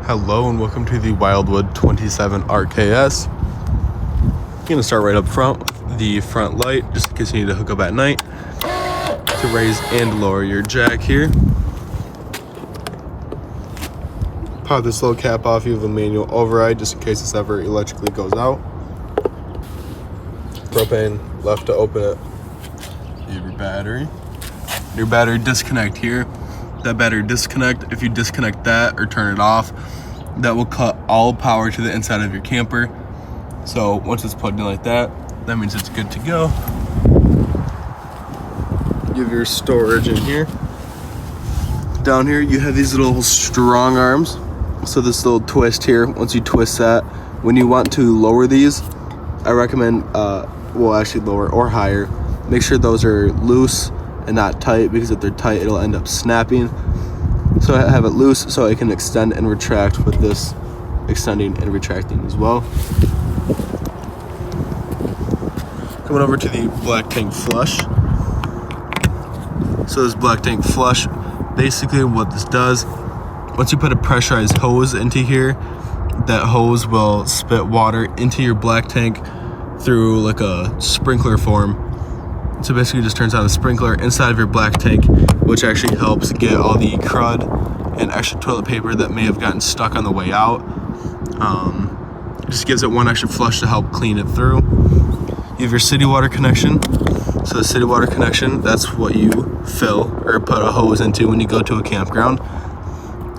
Hello and welcome to the Wildwood 27RKSS. I'm going to start right up front with the front light, just in case you need to hook up at night. To raise and lower your jack here. Pop this little cap off. You have a manual override just in case this ever electrically goes out. Propane left to open it. You have your battery. Your battery disconnect here. That battery disconnect, if you disconnect that or turn it off, that will cut all power to the inside of your camper. So once it's plugged in like that, that means it's good to go. You have your storage in here. Down here you have these little strong arms. So this little twist here, once you twist that, when you want to lower these, I recommend, well actually lower or higher, make sure those are loose and not tight, because if they're tight it'll end up snapping. So I have it loose so I can extend and retract with this extending and retracting as well. Coming over to the black tank flush. So this black tank flush, basically what this does, once you put a pressurized hose into here, that hose will spit water into your black tank through like a sprinkler form. So basically just turns on a sprinkler inside of your black tank, which actually helps get all the crud and extra toilet paper that may have gotten stuck on the way out. It just gives it one extra flush to help clean it through. You have your city water connection. So the city water connection, that's what you fill or put a hose into when you go to a campground.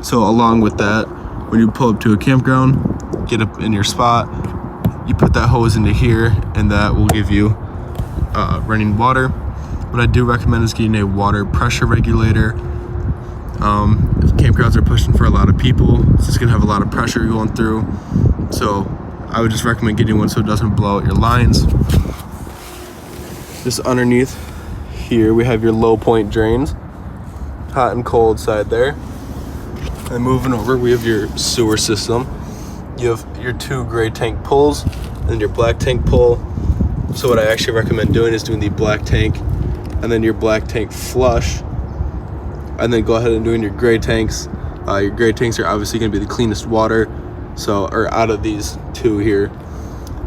So along with that, when you pull up to a campground, get up in your spot, you put that hose into here, and that will give you running water. What I do recommend is getting a water pressure regulator. If campgrounds are pushing for a lot of people, it's just gonna have a lot of pressure going through. So I would just recommend getting one so it doesn't blow out your lines. Just underneath here, we have your low point drains, hot and cold side there. And moving over, we have your sewer system. You have your two gray tank pulls and your black tank pull. So what I actually recommend doing is doing the black tank and then your black tank flush, and then go ahead and doing your gray tanks. Your gray tanks are obviously going to be the cleanest water, so, or out of these two here.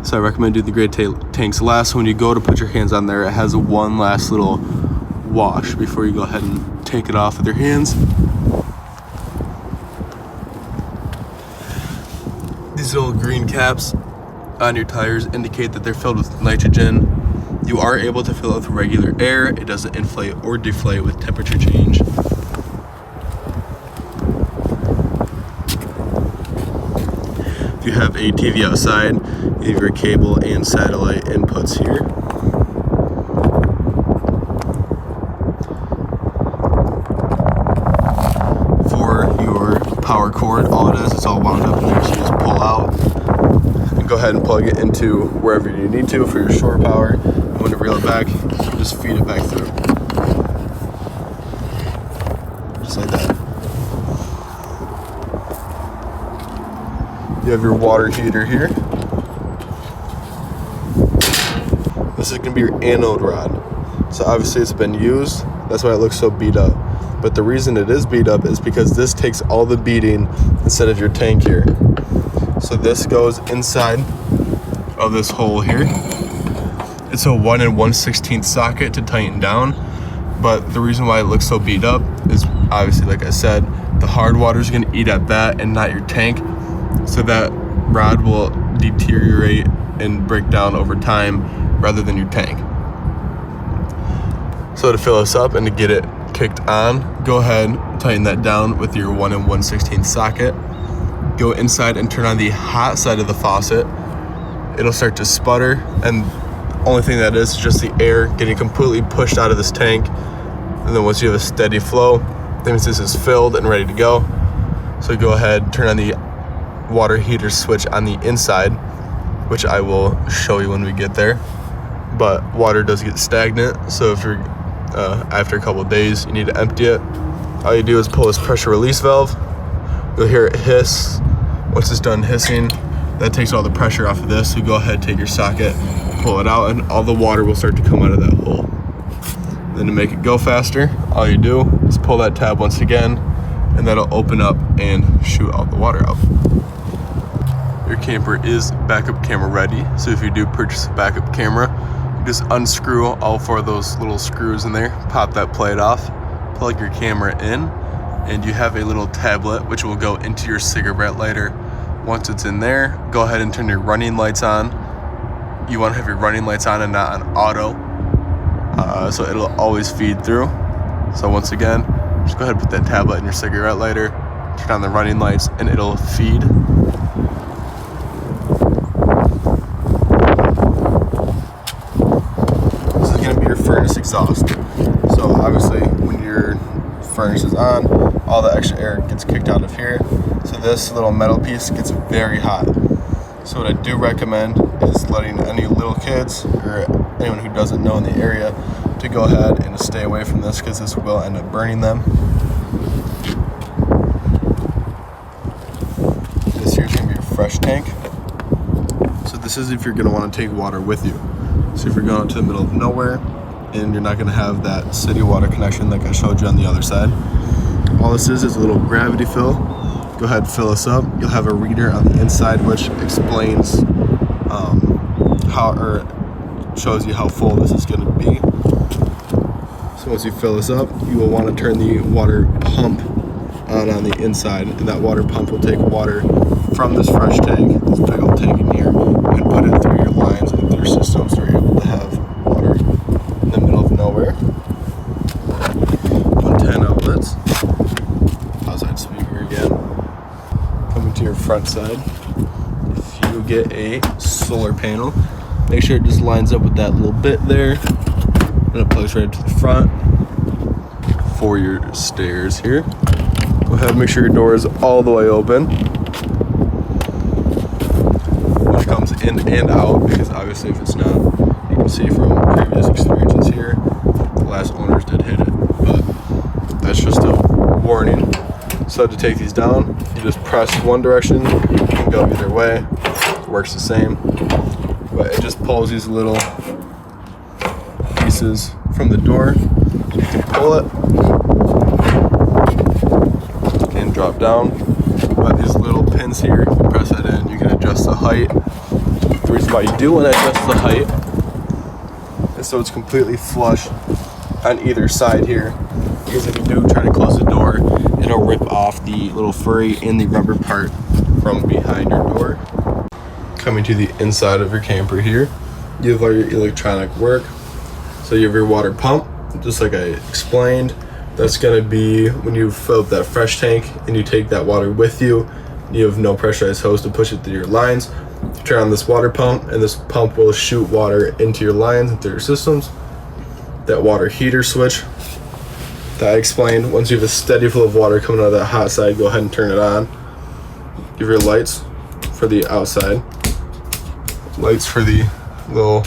So I recommend doing the gray tanks last. So when you go to put your hands on there, it has one last little wash before you go ahead and take it off with your hands. These little green caps on your tires indicate that they're filled with nitrogen. You are able to fill it with regular air. It doesn't inflate or deflate with temperature change. If you have a TV outside, you have your cable and satellite inputs here. For your power cord, all it is, it's all wound up in there, so you just pull out. Go ahead and plug it into wherever you need to for your shore power. And when to reel it back, just feed it back through. Just like that. You have your water heater here. This is going to be your anode rod. So obviously it's been used, that's why it looks so beat up. But the reason it is beat up is because this takes all the beating instead of your tank here. So this goes inside of this hole here. It's a 1 1/16 socket to tighten down, but the reason why it looks so beat up is obviously, like I said, the hard water is going to eat at that and not your tank, so that rod will deteriorate and break down over time rather than your tank. So to fill this up and to get it kicked on, go ahead, tighten that down with your 1 1/16 socket. Go inside and turn on the hot side of the faucet. It'll start to sputter, and the only thing that is just the air getting completely pushed out of this tank. And then once you have a steady flow, that means this is filled and ready to go. So go ahead, turn on the water heater switch on the inside, which I will show you when we get there. But water does get stagnant, so if you're after a couple of days you need to empty it, all you do is pull this pressure release valve. You'll hear it hiss. Once it's done hissing, that takes all the pressure off of this. So go ahead, take your socket, pull it out, and all the water will start to come out of that hole. Then to make it go faster, all you do is pull that tab once again, and that'll open up and shoot all the water out. Your camper is backup camera ready, so if you do purchase a backup camera, you just unscrew all 4 of those little screws in there, pop that plate off, plug your camera in, and you have a little tablet which will go into your cigarette lighter. Once it's in there, go ahead and turn your running lights on. You want to have your running lights on and not on auto, so it'll always feed through. So once again, just go ahead and put that tablet in your cigarette lighter, turn on the running lights, and it'll feed. This is going to be your furnace exhaust. So obviously when your furnace is on, all the extra air gets kicked out of here. So this little metal piece gets very hot. So what I do recommend is letting any little kids or anyone who doesn't know in the area to go ahead and stay away from this, because this will end up burning them. This here is going to be your fresh tank. So this is if you're going to want to take water with you. So if you're going to the middle of nowhere and you're not going to have that city water connection like I showed you on the other side, all this is a little gravity fill. Go ahead and fill this up. You'll have a reader on the inside which explains shows you how full this is going to be. So once you fill this up, you will want to turn the water pump on the inside, and that water pump will take water from this fresh tank, this big old tank in here, and put it through your lines and through your systems, so you're able to have water in the middle of nowhere. 10 outlets. Outside speaker again. Coming to your front side, if you get a solar panel, make sure it just lines up with that little bit there, and it plugs right to the front for your stairs here. Go ahead and make sure your door is all the way open when it comes in and out, because obviously if it's not, you can see from previous experiences here, the last owners did hit it, but that's just a warning. So to take these down, you just press one direction, you can go either way, it works the same, but it just pulls these little pieces from the door. You can pull it and drop down, but these little pins here, you press that in, you can adjust the height. The reason why you do want to adjust the height is so it's completely flush on either side here, because if you do try to close the door, it'll rip off the little furry and the rubber part from behind your door. Coming to the inside of your camper here, you have all your electronic work. So you have your water pump, just like I explained. That's going to be when you fill up that fresh tank and you take that water with you. You have no pressurized hose to push it through your lines. You turn on this water pump, and this pump will shoot water into your lines and through your systems. That water heater switch that I explained, once you have a steady flow of water coming out of that hot side, go ahead and turn it on. Give your lights for the outside, lights for the little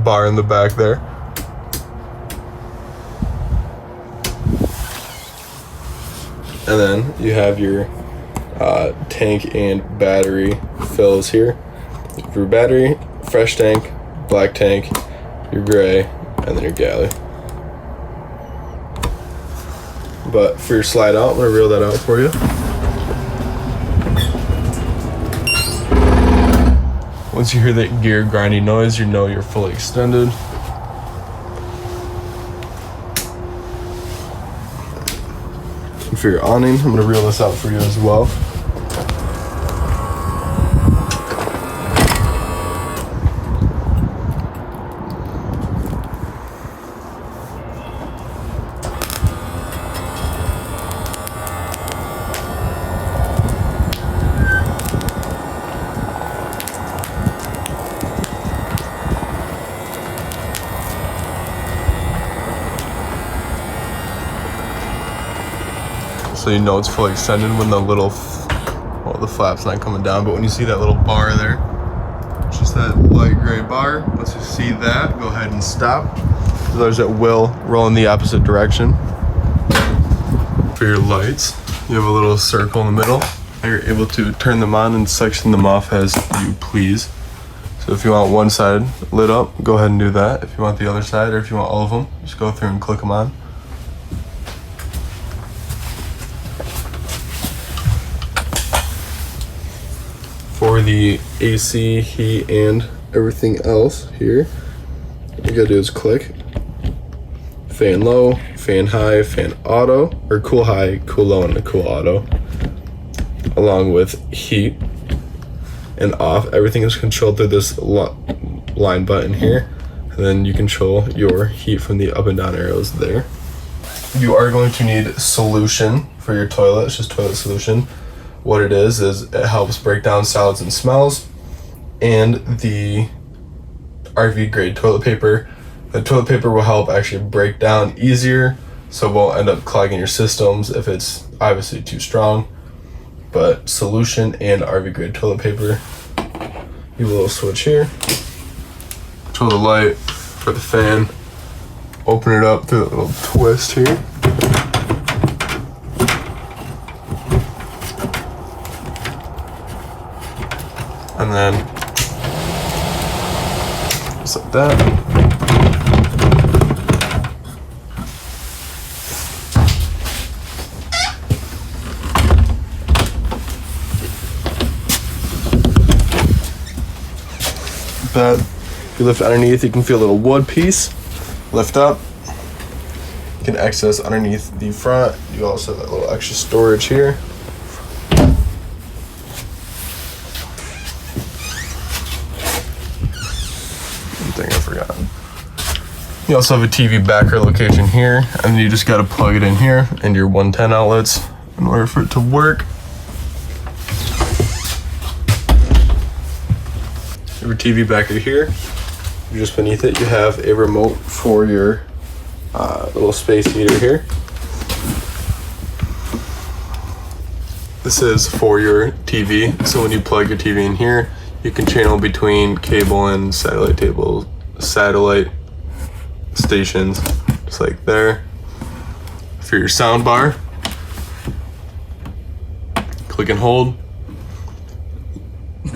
bar in the back there. And then you have your tank and battery fills here. For your battery, fresh tank, black tank, your gray, and then your galley. But for your slide out, I'm going to reel that out for you. Once you hear that gear grinding noise, you know you're fully extended. And for your awning, I'm going to reel this out for you as well. So you know it's fully extended when the little, well, the flap's not coming down, but when you see that little bar there, it's just that light gray bar. Once you see that, go ahead and stop. Others that will roll in the opposite direction. For your lights, you have a little circle in the middle, and you're able to turn them on and section them off as you please. So if you want one side lit up, go ahead and do that. If you want the other side, or if you want all of them, just go through and click them on. For the AC, heat, and everything else here, all you gotta do is click fan low, fan high, fan auto, or cool high, cool low, and a cool auto, along with heat and off. Everything is controlled through this line button here, and then you control your heat from the up and down arrows there. You are going to need solution for your toilet. It's just toilet solution. What it is it helps break down solids and smells. And the RV grade toilet paper. The toilet paper will help actually break down easier, so it won't end up clogging your systems if it's obviously too strong. But solution and RV grade toilet paper. You have a little switch here. Control the light for the fan. Open it up through a little twist here. And then just like that. But if you lift underneath, you can feel a little wood piece. Lift up. You can access underneath the front. You also have that little extra storage here. Thing I forgot. You also have a TV backer location here, and you just got to plug it in here and your 110 outlets in order for it to work. You have a TV backer here. Just beneath it, you have a remote for your little space heater here. This is for your TV, so when you plug your TV in here, you can channel between cable and satellite stations, just like there. For your sound bar, click and hold.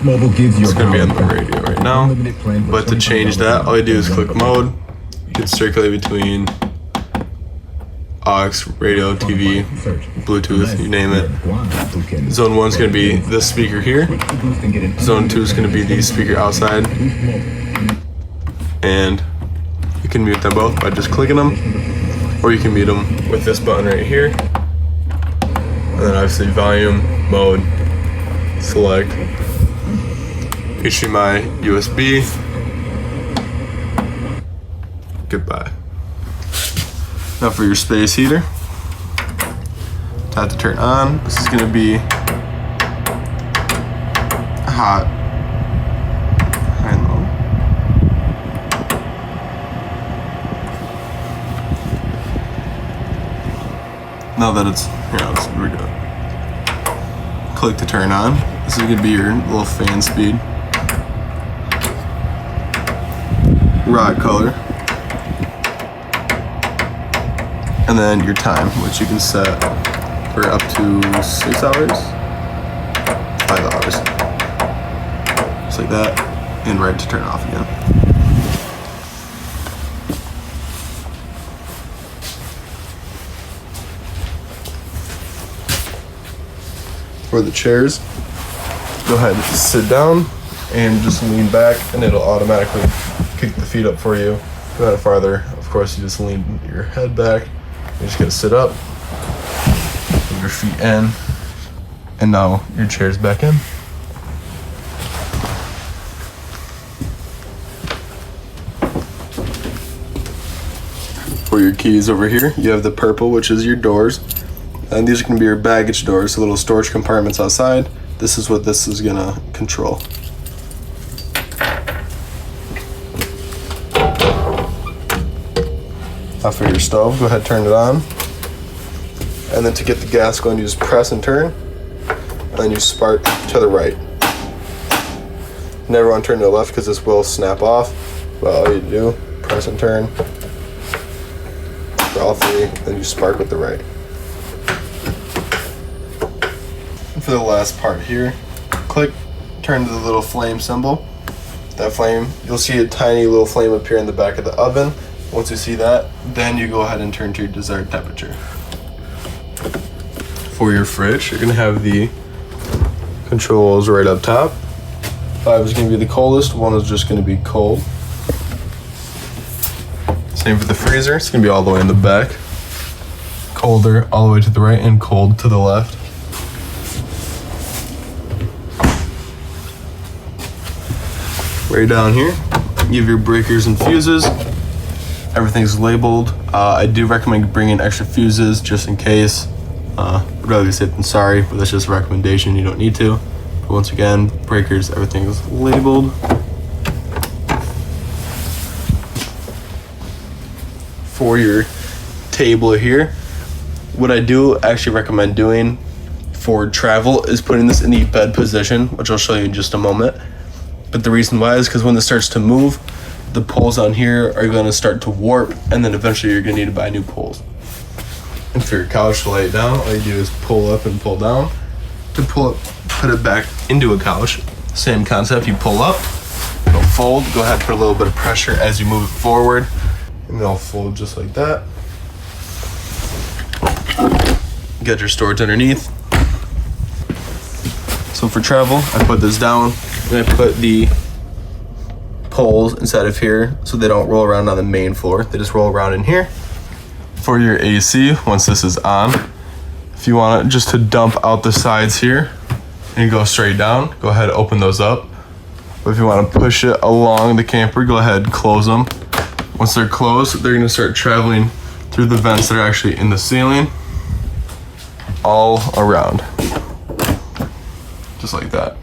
Mobile gives you it's going to be on the radio right now, but to change that, all you do is click mode. You can circulate between aux, radio, TV, Bluetooth, you name it. Zone 1 is going to be this speaker here. Zone 2 is going to be the speaker outside. And you can mute them both by just clicking them, or you can mute them with this button right here. And then obviously volume, mode, select, HDMI, USB. Goodbye. Now for your space heater, tap to turn on. This is going to be hot, high and low. Now that it's, here we go. Click to turn on. This is going to be your little fan speed. Rod color. And then your time, which you can set for up to 6 hours, 5 hours. Just like that, and ready to turn off again. For the chairs, go ahead and sit down and just lean back, and it'll automatically kick the feet up for you. Go ahead farther. Of course, you just lean your head back. You just gotta sit up, put your feet in, and now your chair's back in. For your keys over here, you have the purple, which is your doors. And these are gonna be your baggage doors, so little storage compartments outside. This is what this is gonna control. Now for your stove, go ahead, turn it on. And then to get the gas going, you just press and turn. And then you spark to the right. Never want to turn to the left because this will snap off. But all you do, press and turn. For all three, then you spark with the right. And for the last part here, click, turn to the little flame symbol. That flame, you'll see a tiny little flame appear in the back of the oven. Once you see that, then you go ahead and turn to your desired temperature. For your fridge, you're gonna have the controls right up top. 5 is going to be the coldest, 1 is just going to be cold. Same for the freezer, it's going to be all the way in the back. Colder all the way to the right and cold to the left. Right down here, you have your breakers and fuses. Everything's labeled. I do recommend bringing extra fuses just in case. I'd rather be safe than sorry, but that's just a recommendation. You don't need to. But once again, breakers, everything is labeled. For your table here, what I do actually recommend doing for travel is putting this in the bed position, which I'll show you in just a moment. But the reason why is because when this starts to move, the poles on here are going to start to warp, and then eventually you're going to need to buy new poles. And for your couch to lay it down, all you do is pull up and pull down. To pull it, put it back into a couch. Same concept, you pull up, it'll fold. Go ahead and put a little bit of pressure as you move it forward, and it'll fold just like that. Get your storage underneath. So for travel, I put this down, and I put the poles inside of here so they don't roll around on the main floor. They just roll around in here. For your AC, once this is on, if you want it just to dump out the sides here and go straight down, go ahead and open those up. But if you want to push it along the camper, go ahead and close them. Once they're closed, they're going to start traveling through the vents that are actually in the ceiling all around. Just like that.